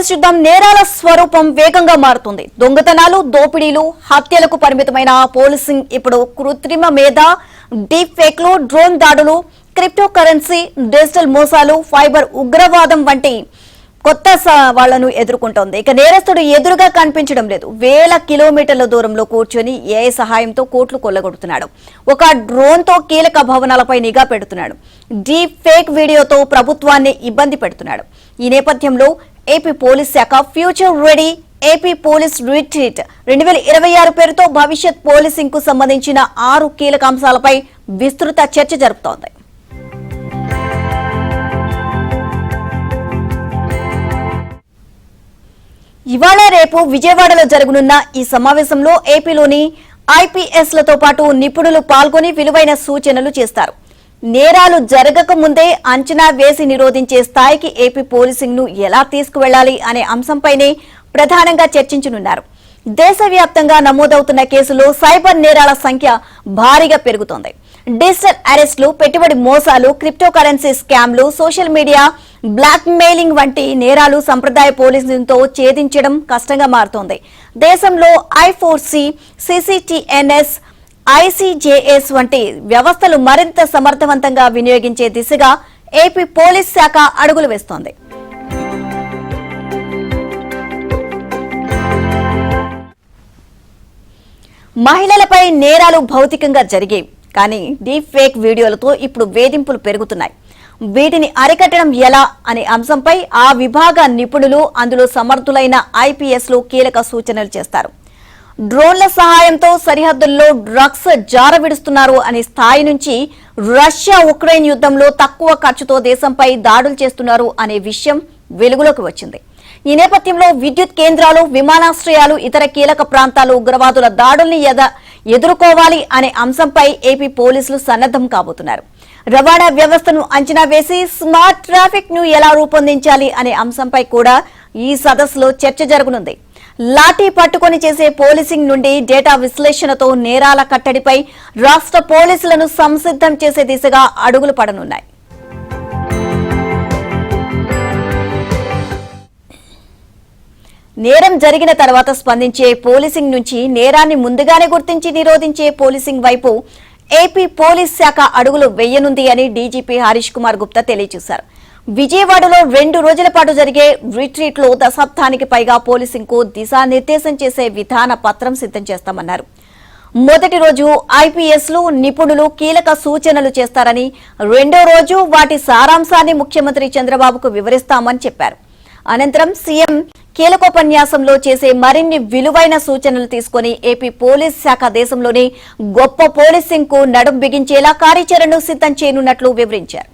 చూద్దాం. నేరాల స్వరూపం వేగంగా మారుతుంది. దొంగతనాలు, దోపిడీలు, హత్యలకు పరిమితమైన పోలీసింగ్ ఇప్పుడు కృత్రిమ మేధ, డీప్ ఫేక్లు, డ్రోన్ దాడులు, క్రిప్టో కరెన్సీ, డిజిటల్ మోసాలు, ఫైబర్ ఉగ్రవాదం వంటి కొత్త సవాళ్లను ఎదుర్కొంటోంది. ఇక నేరస్తుడు ఎదురుగా కనిపించడం లేదు. వేల కిలోమీటర్ల దూరంలో కూర్చొని ఏఐ సహాయంతో కోట్లు కొల్లగొడుతున్నాడు. ఒక డ్రోన్ తో కీలక భవనాలపై నిఘా పెడుతున్నాడు. డీప్ ఫేక్ వీడియోతో ప్రభుత్వాన్ని ఇబ్బంది పెడుతున్నాడు. ఈ నేపథ్యంలో ఏపీ పోలీస్ శాఖ future ready AP police retreat 2026 పేరుతో భవిష్యత్ పోలీసింగ్ కు సంబంధించిన 6 కీలక అంశాలపై విస్తృత చర్చ జరుపుతోంది. ఇవాళ రేపు విజయవాడలో జరగనున్న ఈ సమావేశంలో ఏపీలోని ఐపీఎస్లతో పాటు నిపుణులు పాల్గొని విలువైన సూచనలు చేస్తారు. నేరాలు జరగక ముందే అంచనా వేసి నిరోధించే స్థాయికి ఏపీ పోలీసింగ్ ను ఎలా తీసుకువెళ్లాలి అనే అంశంపైనే ప్రధానంగా చర్చించనున్నారు. దేశవ్యాప్తంగా నమోదవుతున్న కేసుల్లో సైబర్ నేరాల సంఖ్య భారీగా పెరుగుతోంది. డిజిటల్ అరెస్టులు, పెట్టుబడి మోసాలు, క్రిప్టో కరెన్సీ స్కామ్లు, సోషల్ మీడియా బ్లాక్ మెయిలింగ్ వంటి నేరాలు సంప్రదాయ పోలీసులతో ఛేదించడం కష్టంగా మారుతోంది. దేశంలో I4C, CCTNS, ICJS వంటి వ్యవస్థలు మరింత సమర్థవంతంగా వినియోగించే దిశగా ఏపీ పోలీస్ శాఖ అడుగులు వేస్తోంది. మహిళలపై నేరాలు భౌతికంగా జరిగేవి, కానీ డీప్ ఫేక్ వీడియోలతో ఇప్పుడు వేధింపులు పెరుగుతున్నాయి. వీటిని అరికట్టడం ఎలా అనే అంశంపై ఆ విభాగ నిపుణులు, అందులో సమర్థులైన ఐపీఎస్లు కీలక సూచనలు చేస్తారు. డ్రోన్ల సహాయంతో సరిహద్దుల్లో డ్రగ్స్ జారవిడుస్తున్నారు అనే స్థాయి నుంచి రష్యా ఉక్రెయిన్ యుద్ధంలో తక్కువ ఖర్చుతో దేశంపై దాడులు చేస్తున్నారు అనే విషయం వెలుగులోకి వచ్చింది. ఈ నేపథ్యంలో విద్యుత్ కేంద్రాలు, విమానాశ్రయాలు, ఇతర కీలక ప్రాంతాలు ఉగ్రవాదుల దాడుల్ని ఎదుర్కోవాలి అనే అంశంపై ఏపీ పోలీసులు సన్నద్దం కాబోతున్నారు. రవాణా వ్యవస్థను అంచనా వేసి స్మార్ట్ ట్రాఫిక్ ను ఎలా రూపొందించాలి అనే అంశంపై కూడా ఈ సదస్సులో చర్చ జరగనుంది. లాఠీ పట్టుకొని చేసే పోలీసింగ్ నుండి డేటా విశ్లేషణతో నేరాల కట్టడిపై రాష్ట్ర పోలీసులను సంసిద్ధం చేసే దిశగా అడుగులు పడనున్నాయి. నేరం జరిగిన తర్వాత స్పందించే పోలీసింగ్ నుంచి నేరాన్ని ముందుగానే గుర్తించి నిరోధించే పోలీసింగ్ వైపు ఏపీ పోలీస్ శాఖ అడుగులు వేయనుంది అని డీజీపీ హరీష్ కుమార్ గుప్తా తెలియజేశారు. విజయవాడలో 2 రోజుల పాటు జరిగే రిట్రీట్ లో దశాబ్దానికి పైగా పోలీసింగ్ కు దిశానిర్దేశం చేసే విధాన పత్రం సిద్ధం చేస్తామన్నారు. మొదటి రోజు ఐపీఎస్లు, నిపుణులు కీలక సూచనలు చేస్తారని, రెండో రోజు వాటి సారాంశాన్ని ముఖ్యమంత్రి చంద్రబాబుకు వివరిస్తామని చెప్పారు. అనంతరం సీఎం కీలకోపన్యాసంలో చేసే మరిన్ని విలువైన సూచనలు తీసుకుని ఏపీ పోలీస్ శాఖ దేశంలోని గొప్ప పోలీసింగ్ కు నడుం బిగించేలా కార్యాచరణను సిద్ధం చేయనున్నట్లు వివరించారు.